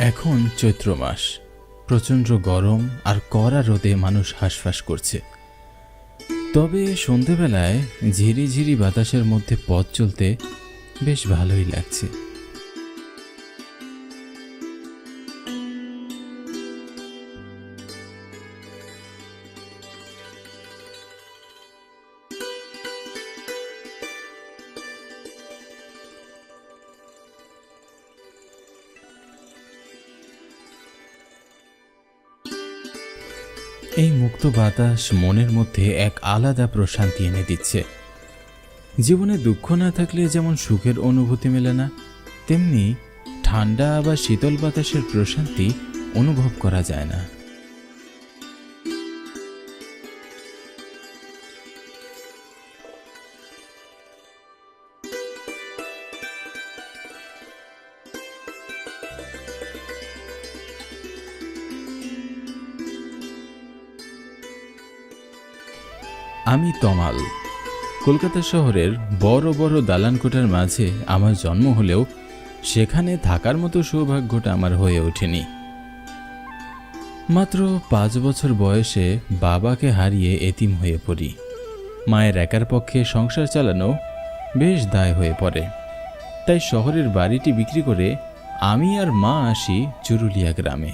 এখন চৈত্র মাস, প্রচণ্ড গরম আর কড়া রোদে মানুষ হাঁসফাঁস করছে। তবে সন্ধেবেলায় ঝিরিঝিরি বাতাসের মধ্যে পথ চলতে বেশ ভালোই লাগছে। এই মুক্ত বাতাস মনের মধ্যে এক আলাদা প্রশান্তি এনে দিচ্ছে। জীবনে দুঃখ না থাকলে যেমন সুখের অনুভূতি মেলে না, তেমনি ঠান্ডা বা শীতল বাতাসের প্রশান্তি অনুভব করা যায় না। আমি তমাল। কলকাতা শহরের বড় বড় দালানকোঠার মাঝে আমার জন্ম হলেও সেখানে থাকার মতো সৌভাগ্যটা আমার হয়ে ওঠেনি। মাত্র 5 বছর বয়সে বাবাকে হারিয়ে এতিম হয়ে পড়ি। মায়ের একার পক্ষে সংসার চালানো বেশ দায় হয়ে পড়ে। তাই শহরের বাড়িটি বিক্রি করে আমি আর মা আসি চুরুলিয়া গ্রামে।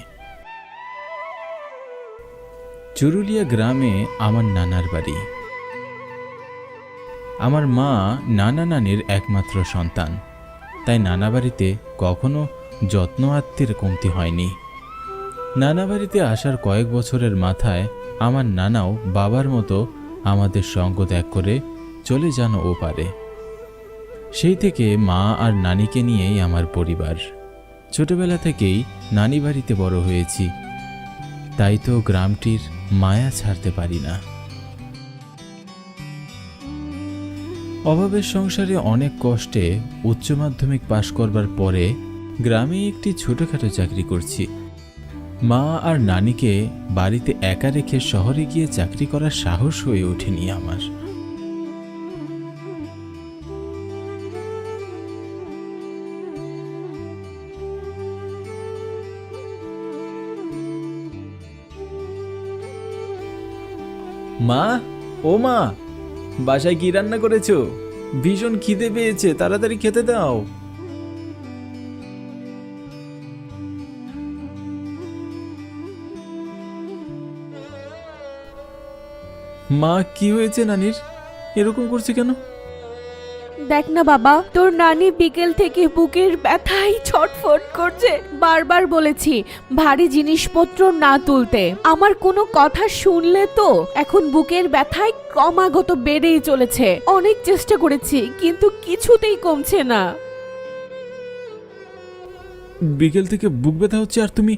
চুরুলিয়া গ্রামে আমার নানার বাড়ি। আমার মা নানা নানির একমাত্র সন্তান, তাই নানা বাড়িতে কখনো যত্ন আত্মীর কমতি হয়নি। নানা বাড়িতে আসার কয়েক বছরের মাথায় আমার নানাও বাবার মতো আমাদের সঙ্গ ত্যাগ করে চলে যান ও পারে। সেই থেকে মা আর নানিকে নিয়েই আমার পরিবার। ছোটবেলা থেকেই নানি বাড়িতে বড় হয়েছি, তাই তো গ্রামটির মায়া ছাড়তে পারি না। অভাবের সংসারে অনেক কষ্টে উচ্চ মাধ্যমিক পাশ করবার পরে গ্রামে একটি ছোটখাটো চাকরি করছি। মা আর নানিকে বাড়িতে একা রেখে শহরে গিয়ে চাকরি করার সাহস হয়ে ওঠেনি আমার। মা, ও মা, বাসায় কি রান্না করেছো? ভীষণ খিদে পেয়েছে, তাড়াতাড়ি খেতে দাও। মা, কি হয়েছে নানির? এরকম করছে কেন? দেখ না বাবা, তোর নানি বিকেল থেকে বুকের ব্যথায় ছটফট করছে। বারবার বলেছি ভারী জিনিসপত্র না তুলতে। আমার কোনো কথা শুনলে তো এখন বুকের ব্যথায় ক্রমাগত বেড়েই চলেছে। অনেক চেষ্টা করেছি কিন্তু কিছুতেই কমছে না। বিকেল থেকে বুক ব্যথা হচ্ছে আর তুমি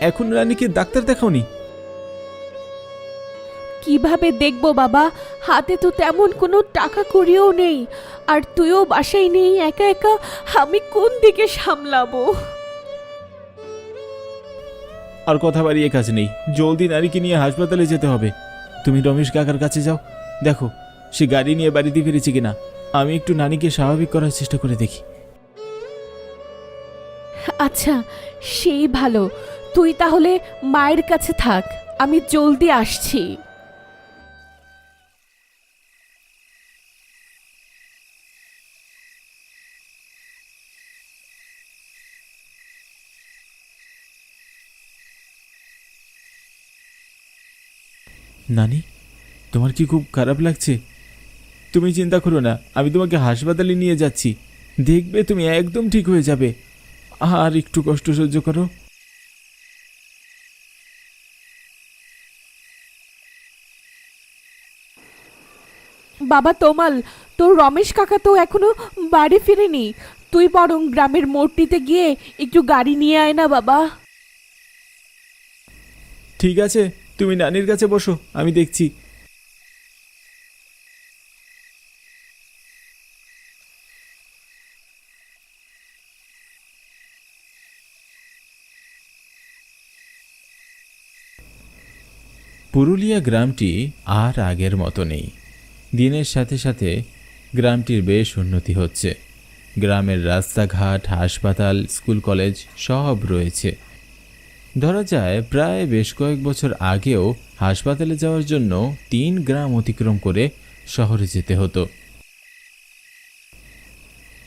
এখন রানীকে ডাক্তার দেখাওনি? কিভাবে দেখবো বাবা, হাতে তো তেমন কোনো টাকা কড়িও নেই, আর তুইও বাসায় নেই। একা একা আমি কোন দিকে সামলাবো? আর কথা বাড়িয়ে কাজ নেই, জলদি নারীকে নিয়ে হাসপাতালে যেতে হবে। তুমি রমেশ কাকার কাছে যাও, দেখো সে গাড়ি নিয়ে বাড়িতে ফিরেছে কিনা। আমি একটু নানীকে স্বাভাবিক করার চেষ্টা করে দেখি। আচ্ছা, সেই ভালো। তুই তাহলে মায়ের কাছে থাক, আমি জলদি আসছি। নানি, তোমার কি খুব খারাপ লাগছে? তুমি চিন্তা করো না, আমি তোমাকে হাসপাতালে নিয়ে যাচ্ছি। দেখবে তুমি একদম ঠিক হয়ে যাবে। আর একটু কষ্ট সহ্য করো। বাবা তমাল, তোর রমেশ কাকা তো এখনো বাড়ি ফিরেনি। তুই বরং গ্রামের মোড়টিতে গিয়ে একটু গাড়ি নিয়ে আয় না বাবা। ঠিক আছে, তুমি নানির কাছে বসো, আমি দেখছি। পুরুলিয়া গ্রামটি আর আগের মতো নেই। দিনের সাথে সাথে গ্রামটির বেশ উন্নতি হচ্ছে। গ্রামের রাস্তাঘাট, হাসপাতাল, স্কুল, কলেজ সব রয়েছে। ধরা যায় প্রায় বেশ কয়েক বছর আগেও হাসপাতালে যাওয়ার জন্য 3 গ্রাম অতিক্রম করে শহরে যেতে হতো।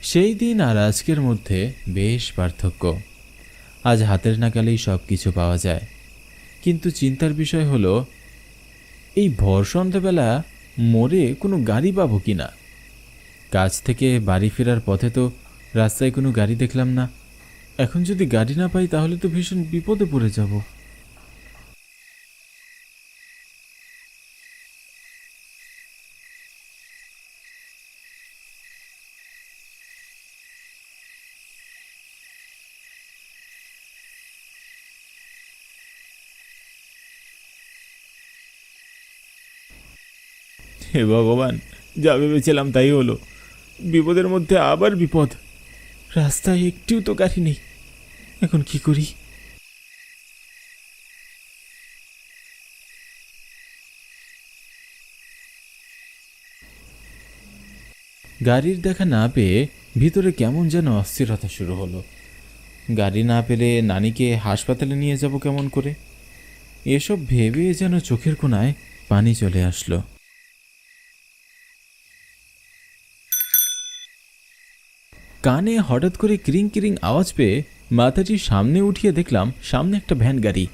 সেই দিন আর আজকের মধ্যে বেশ পার্থক্য। আজ হাতের নাগালেই সব কিছু পাওয়া যায়, কিন্তু চিন্তার বিষয় হলো এই ভর সন্ধ্যাবেলা মোড়ে কোনো গাড়ি পাবো কিনা। কাজ থেকে বাড়ি ফেরার পথে তো রাস্তায় কোনো গাড়ি দেখলাম না। এখন যদি গাড়ি না পাই তাহলে তো ভীষণ বিপদে পড়ে যাব। হে ভগবান, যা ভেবেছিলাম তাই হলো। বিপদের মধ্যে আবার বিপদ। রাস্তায় একটিও তো গাড়ি নেই, এখন কি করি? গাড়ির দেখা না পেয়ে ভিতরে কেমন যেন অস্থিরতা শুরু হলো। গাড়ি না পেলে নানিকে হাসপাতালে নিয়ে যাব কেমন করে? এসব ভেবে যেন চোখের কোণায় পানি চলে আসলো। কানে হঠাৎ করে ক্রিং ক্রিং আওয়াজ পেয়ে মাথাটি সামনে উঠিয়ে দেখলাম সামনে একটা ভ্যান গাড়ি।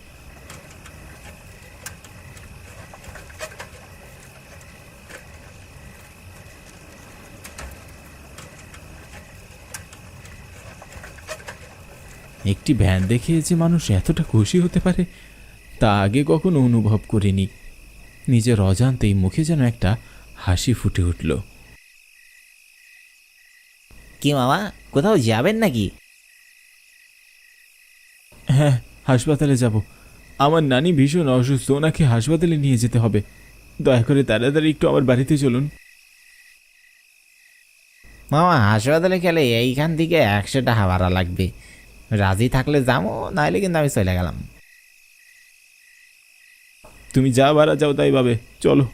একটি ভ্যান দেখে যে মানুষ এতটা খুশি হতে পারে তা আগে কখনো অনুভব করিনি। নিজের অজান্তেই মুখে যেন একটা হাসি ফুটে উঠল। কি মামা, কোথাও যাবেন নাকি? হ্যাঁ, হাসপাতালে যাব। আমার নানি ভীষণ অসুস্থ, ওনাকে হাসপাতালে নিয়ে যেতে হবে। দয়া করে তাড়াতাড়ি একটু আমার বাড়িতে চলুন। মামা, হাসপাতালে গেলে এইখান থেকে 100 টাকা ভাড়া লাগবে। রাজি থাকলে যাবো, নাহলে কিন্তু আমি চলে গেলাম। তুমি যা ভাড়া যাও তাই ভাবে, চলো।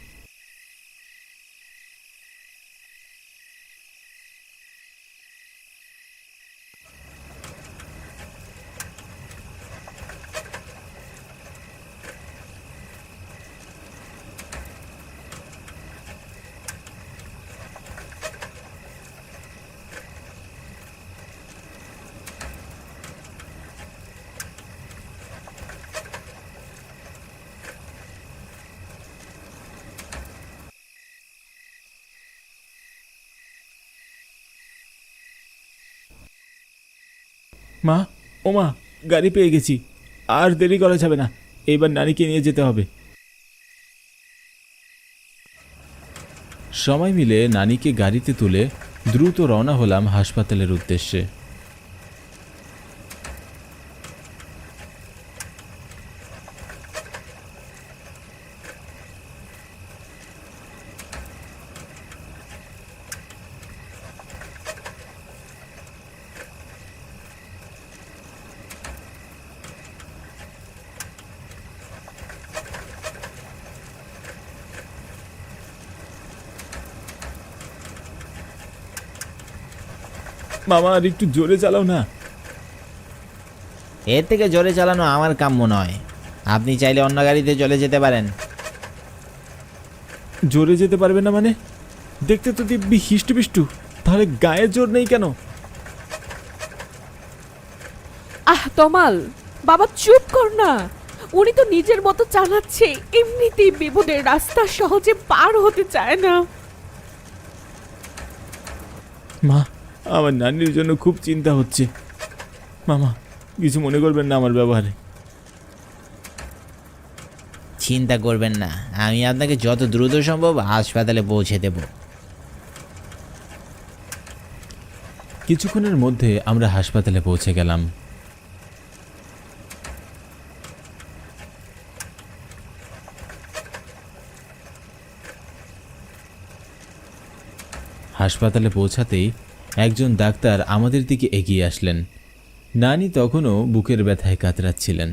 মা, ও মা, গাড়ি পেয়ে গেছি। আর দেরি করা যাবে না, এইবার নানিকে নিয়ে যেতে হবে। সময় মিলে নানিকে গাড়িতে তুলে দ্রুত রওনা হলাম হাসপাতালের উদ্দেশ্যে। মামা, আর একটু জোরে চালাও না। এর থেকে জোরে চালানো আমার কাম্য নয়। আপনি চাইলে অন্য গাড়িতে চলে যেতে পারেন। জোরে যেতে পারবে না মানে? দেখতে তো দিব্যি হিষ্টপিষ্টু, তাহলে গায়ে জোর নেই কেন? তমাল, বাবা চুপ কর না। উনি তো নিজের মতো চালাচ্ছে, এমনিতেই বিপদের রাস্তা সহজে পার হতে চায় না। মা, আমার নানির জন্য খুব চিন্তা হচ্ছে। মামা, কিছু মনে করবেন না আমার ব্যবহারে। চিন্তা করবেন না, আমি আপনাকে যত দ্রুত সম্ভব হাসপাতালে পৌঁছে দেব। কিছুক্ষণের মধ্যে আমরা হাসপাতালে পৌঁছে গেলাম। হাসপাতালে পৌঁছাতেই একজন ডাক্তার আমাদের দিকে এগিয়ে আসলেন। নানি তখনও বুকের ব্যথায় কাতরাচ্ছিলেন।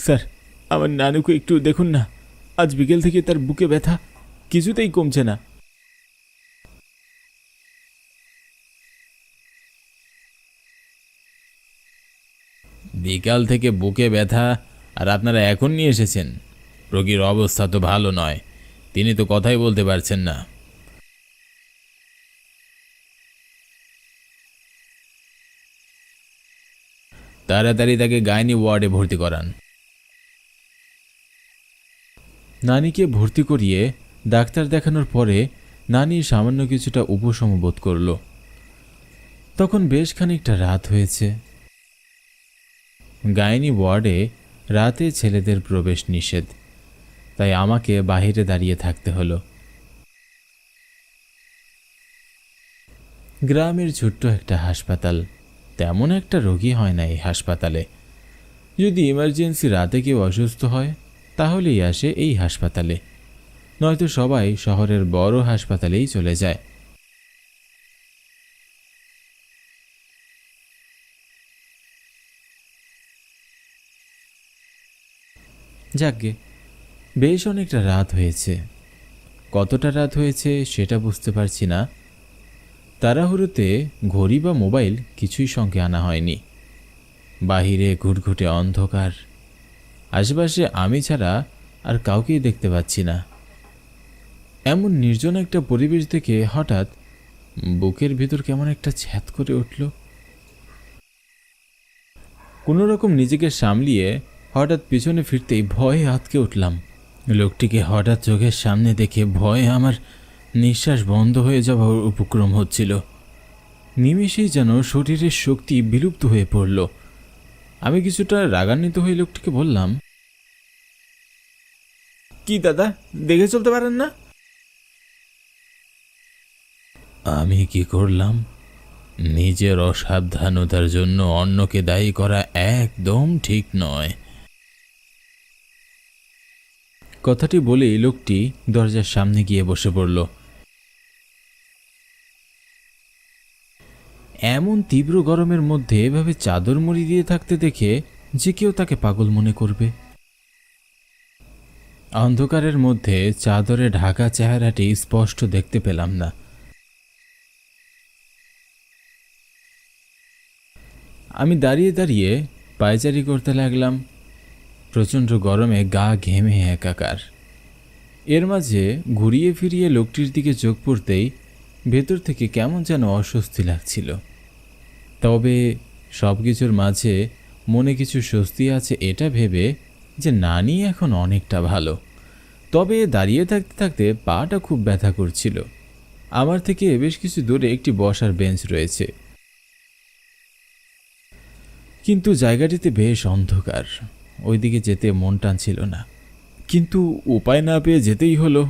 স্যার, আমার নানুকে একটু দেখুন না। আজ বিকেল থেকে তার বুকে ব্যথা কিছুতেই কমছে না। বিকাল থেকে বুকে ব্যথা, আর আপনারা এখন নিয়ে এসেছেন? রোগীর অবস্থা তো ভালো নয়, তিনি তো কথাই বলতে পারছেন না। তাড়াতাড়ি তাকে গাইনি ওয়ার্ডে ভর্তি করান। নানিকে ভর্তি করিয়ে ডাক্তার দেখানোর পরে নানি সামান্য কিছুটা উপশম বোধ করল। তখন বেশ খানিকটা রাত হয়েছে। গাইনি ওয়ার্ডে রাতে ছেলেদের প্রবেশ নিষেধ, তাই আমাকে বাহিরে দাঁড়িয়ে থাকতে হলো। গ্রামের ছোট্ট একটা হাসপাতাল, তেমন একটা রোগী হয় না এই হাসপাতালে। যদি ইমার্জেন্সি রাতে কেউ অসুস্থ হয় তাহলেই আসে এই হাসপাতালে, নয়তো সবাই শহরের বড় হাসপাতালেই চলে যায়। যাকগে, বেশ অনেকটা রাত হয়েছে। কতটা রাত হয়েছে সেটা বুঝতে পারছি না। তাড়াহুড়োতে ঘড়ি বা মোবাইল কিছুই সঙ্গে আনা হয়নি। বাহিরে ঘুটঘুটে অন্ধকার, আশেপাশে আমি ছাড়া আর কাউকেই দেখতে পাচ্ছি না। এমন নির্জন একটা পরিবেশ দেখে হঠাৎ বুকের ভিতর কেমন একটা ছ্যাদ করে উঠল। কোনো রকম নিজেকে সামলিয়ে হঠাৎ পিছনে ফিরতেই ভয়ে আঁতকে উঠলাম। লোকটিকে হঠাৎ চোখের সামনে দেখে ভয়ে আমার নিঃশ্বাস বন্ধ হয়ে যাওয়ার উপক্রম হচ্ছিল। নিমেষেই যেন শরীরের শক্তি বিলুপ্ত হয়ে পড়ল। আমি কিছুটা রাগান্বিত হয়ে লোকটিকে বললাম, কি দাদা, দেখে চলতে পারেন না? আমি কি করলাম? নিজের অসাবধানতার জন্য অন্যকে দায়ী করা একদম ঠিক নয়। কথাটি বলেই লোকটি দরজার সামনে গিয়ে বসে পড়ল। এমন তীব্র গরমের মধ্যে এভাবে চাদর মুড়ি দিয়ে থাকতে দেখে যে কেউ তাকে পাগল মনে করবে। অন্ধকারের মধ্যে চাদরে ঢাকা চেহারাটি স্পষ্ট দেখতে পেলাম না। আমি দাঁড়িয়ে দাঁড়িয়ে পায়চারি করতে লাগলাম। প্রচণ্ড গরমে গা ঘেমে একাকার। এর মাঝে ঘুরিয়ে ফিরিয়ে লোকটির দিকে চোখ পড়তেই ভেতর থেকে কেমন যেন অস্বস্তি লাগছিল। তবে সব কিছুর মাঝে মনে কিছু স্বস্তি আছে এটা ভেবে যে নানি এখন অনেকটা ভালো। তবে দাঁড়িয়ে থাকতে থাকতে পাটা খুব ব্যথা করছিল। আমার থেকে বেশ কিছু দূরে একটি বসার বেঞ্চ রয়েছে, কিন্তু জায়গাটিতে বেশ অন্ধকার, ওইদিকে যেতে মন টানছিল না, কিন্তু উপায় না পেয়ে যেতেই হলো।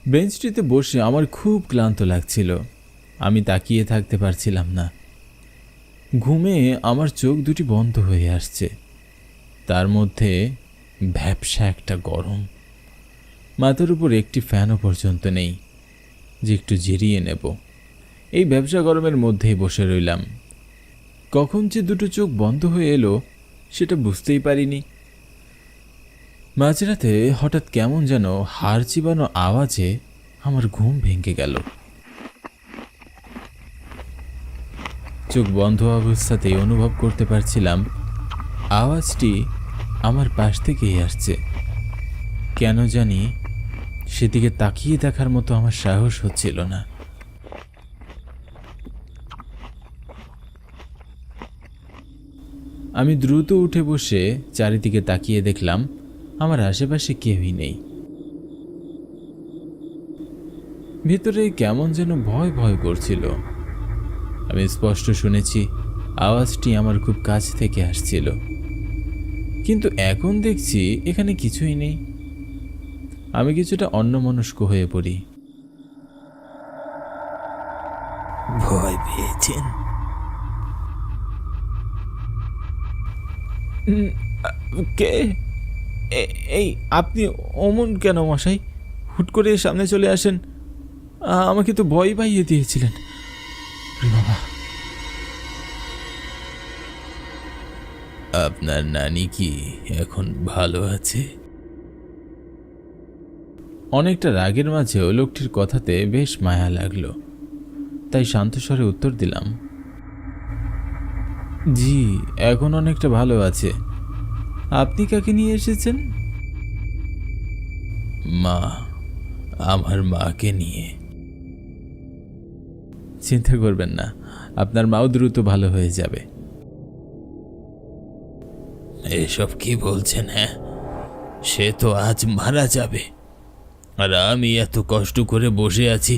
বেঞ্চটিতে বসে আমার খুব ক্লান্ত লাগছিল। আমি তাকিয়ে থাকতে পারছিলাম না। ঘুমে আমার চোখ দুটি বন্ধ হয়ে আসছে। তার মধ্যে ভ্যাপসা একটা গরম। মাথার উপর একটি ফ্যানও পর্যন্ত নেই যে একটু জিরিয়ে নেব। এই ব্যবসা গরমের মধ্যেই বসে রইলাম। কখন যে দুটো চোখ বন্ধ হয়ে এলো সেটা বুঝতেই পারিনি। মাঝরাতে হঠাৎ কেমন যেন হাড় চিবানো আওয়াজে আমার ঘুম ভেঙে গেল। চোখ বন্ধ অবস্থাতেই অনুভব করতে পারছিলাম আওয়াজটি আমার পাশ থেকেই আসছে। কেন জানি সেদিকে তাকিয়ে দেখার মতো আমার সাহস হচ্ছিল না। আমি দ্রুত উঠে বসে চারিদিকে তাকিয়ে দেখলাম আমার আশেপাশে কেউই নেই। ভিতরে কেমন যেন ভয় ভয় করছিল। আমি স্পষ্ট শুনেছি আওয়াজটি আমার খুব কাছ থেকে আসছিল, কিন্তু এখন দেখছি এখানে কিছুই নেই। আমি কিছুটা অন্যমনস্ক হয়ে পড়ি। ভয় পেয়েছেন? কে? এই আপনি অমন কেন মশাই? হুট করে সামনে চলে আসেন। আমাকে তো ভয় পাইয়ে দিয়েছিলেন। বাবা, আপনার নানি কি এখন ভালো আছে? অনেকটা রাগের মাঝেও লোকটির কথাতে বেশ মায়া লাগলো, তাই শান্ত স্বরে উত্তর দিলাম, জি এখন অনেকটা ভালো আছে। আপনি কাকে নিয়ে এসেছেন? মা, আমার মাকে নিয়ে। চিন্তা করবেন না, আপনার মাও দ্রুত ভালো হয়ে যাবে। এসব কি বলছেন? হ্যাঁ, সে তো আজ মারা যাবে, আর আমি এত কষ্ট করে বসে আছি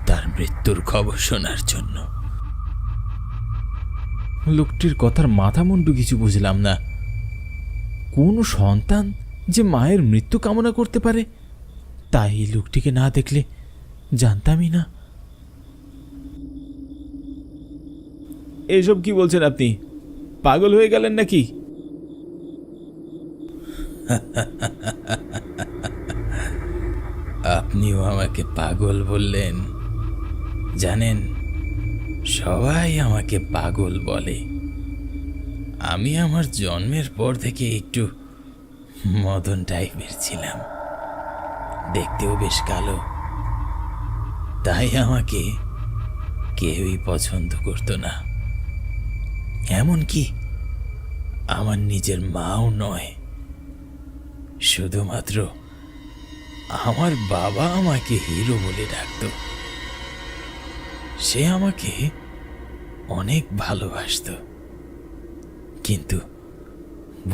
তার মৃত্যুর খবর শোনার জন্য। লোকটির কথার মাথা মুন্ডু কিছু বুঝলাম না। কোন সন্তান যে মায়ের মৃত্যু কামনা করতে পারে তাই এই লোকটিকে না দেখলে জানতামই না। এসব কি বলছেন আপনি? পাগল হয়ে গেলেন নাকি? আপনিও আমাকে পাগল বললেন? জানেন, সবাই আমাকে পাগল বলে। আমি আমার জন্মের পর থেকে একটু মদন টাইপের ছিলাম, দেখতেও বেশ কালো, তাই আমাকে কেউই পছন্দ করতো না, এমনকি আমার নিজের মাও নয়। শুধুমাত্র আমার বাবা আমাকে হিরো বলে ডাকতো। সে আমাকে অনেক ভালোবাসতো, কিন্তু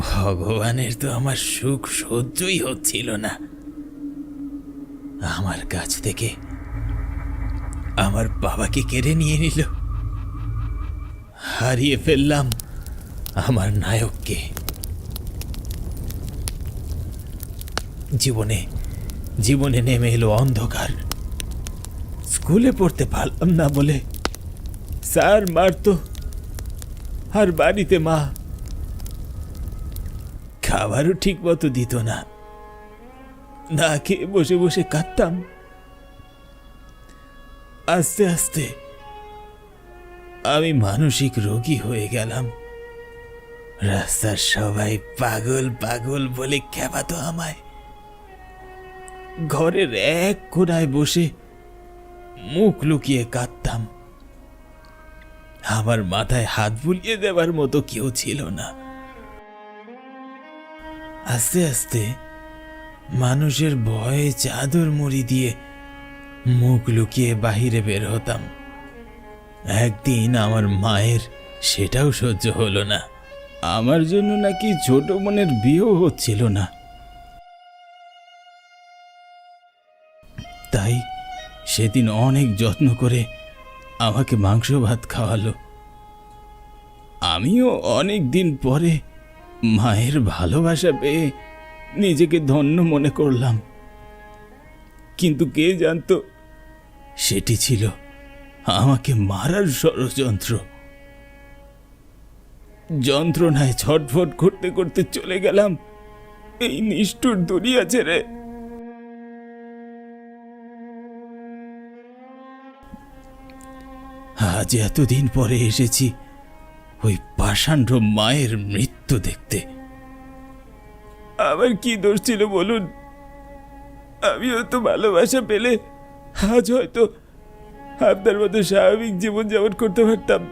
ভগবানের তো আমার সুখ সহ্যই হচ্ছিল না। আমার কাছ থেকে আমার বাবাকে কেড়ে নিয়ে নিল। হারিয়ে ফেললাম আমার নায়ককে। জীবনে নেমে এলো অন্ধকার। স্কুলে পড়তে পারলাম না বলে স্যার মারতো, আর বাড়িতে মা খাবারও ঠিক মতো দিত না, না খেয়ে বসে বসে কাঁদতাম। আস্তে আস্তে আমি মানসিক রোগী হয়ে গেলাম। রাস্তার সবাই পাগল পাগল বলে খেপাতো আমায়। ঘরের এক কোণায় বসে মুখ লুকিয়ে কাঁদতাম। আমার মাথায় হাত বুলিয়ে দেওয়ার মতো কেউ ছিল না। আস্তে আস্তে মানুষের ভয়ে চাদর মুড়ি দিয়ে মুখ লুকিয়ে বাহিরে বের হতাম। একদিন আমার মায়ের সেটাও সহ্য হলো না। আমার জন্য নাকি ছোট বোনের বিয়েও হচ্ছিল না, তাই সেদিন অনেক যত্ন করে আমাকে মাংস ভাত খাওয়ালো। আমিও অনেক দিন পরে মায়ের ভালোবাসা পেয়ে নিজেকে ধন্য মনে করলাম, কিন্তু কে জানতো সেটি ছিল আমাকে মারার ষড়যন্ত্র। যন্ত্রণায় ছটফট করতে করতে চলে গেলাম এই নিষ্ঠুর দুনিয়া ছেড়ে। আজ এতদিন পরে এসেছি ওই পাষাণ্ড মায়ের মৃত্যু দেখতে। আমার কি দোষ ছিল বলুন? আমিও তো ভালোবাসা পেলে আজ হয়তো আপনার মতো স্বাভাবিক জীবনযাপন করতে পারতাম।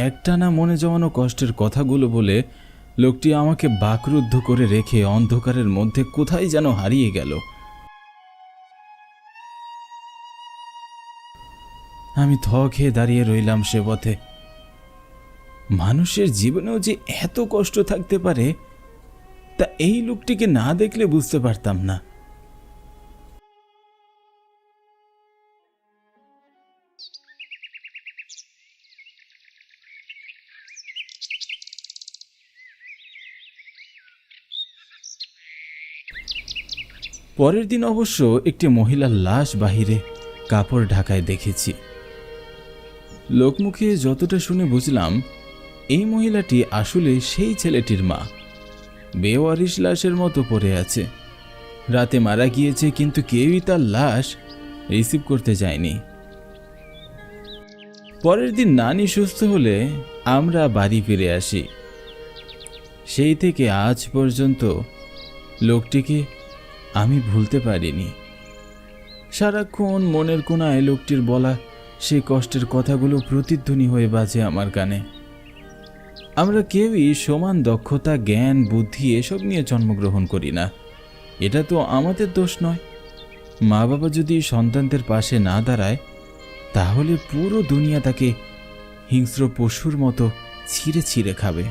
একটানা মনে জমানো কষ্টের কথাগুলো বলে লোকটি আমাকে বাকরুদ্ধ করে রেখে অন্ধকারের মধ্যে কোথায় যেন হারিয়ে গেল। আমি থ খেয়ে দাঁড়িয়ে রইলাম সে পথে। মানুষের জীবনেও যে এত কষ্ট থাকতে পারে তা এই লোকটিকে না দেখলে বুঝতে পারতাম না। পরের দিন অবশ্য একটি মহিলার লাশ বাহিরে কাপড় ঢাকায় দেখেছি। লোকমুখে যতটা শুনে বুঝলাম এই মহিলাটি আসলে সেই ছেলেটির মা। বেওয়ারিশ লাশের মতো পড়ে আছে। রাতে মারা গিয়েছে, কিন্তু কেউই তার লাশ রিসিভ করতে যায়নি। পরের দিন নানি সুস্থ হলে আমরা বাড়ি ফিরে আসি। সেই থেকে আজ পর্যন্ত লোকটিকে আমি ভুলতে পারিনি। সারাক্ষণ মনের কোণায় লোকটির বলা সেই কষ্টের কথাগুলো প্রতিধ্বনি হয়ে বাজে আমার কানে। আমরা কেউই সমান দক্ষতা, জ্ঞান, বুদ্ধি এসব নিয়ে জন্মগ্রহণ করি না। এটা তো আমাদের দোষ নয়। মা বাবা যদি সন্তানদের পাশে না দাঁড়ায়, তাহলে পুরো দুনিয়া তাকে হিংস্র পশুর মতো ছিঁড়ে ছিঁড়ে খাবে।